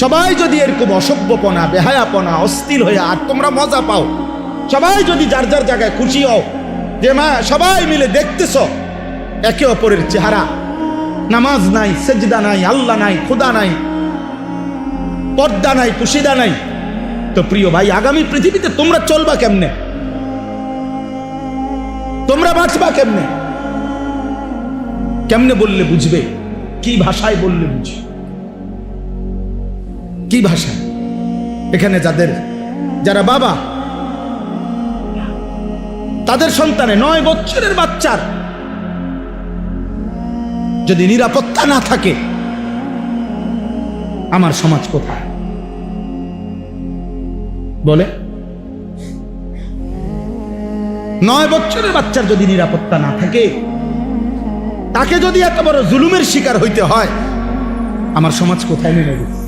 সবাই যদি এরকম অসভ্যপনা, বেহায়াপনা, অস্থির হয়ে আর তোমরা মজা পাও, সবাই যদি যার যার জায়গায় খুশি হও যে মা সবাই মিলে দেখতেছ একে অপরের চেহারা, নামাজ নাই, সেজদা নাই, আল্লাহ নাই, খোদা নাই, পর্দা নাই, কুশিদা নাই, তো প্রিয় ভাই আগামী পৃথিবীতে তোমরা চলবা কেমনে? তোমরা বাঁচবা কেমনে? কেমনে বললে বুঝবে? কি ভাষায় বললে বুঝবে? কি ভাষায়? এখানে যারা বাবা তাদের সন্তানে 9 বছরের বাচ্চার যদি নিরাপত্তা না থাকে, আমার সমাজ কোথায়? বলে 9 বছরের বাচ্চার যদি নিরাপত্তা না থাকে, তাকে যদি এত বড় জুলুমের শিকার হইতে হয়, আমার সমাজ কোথায় নেমে গেছে?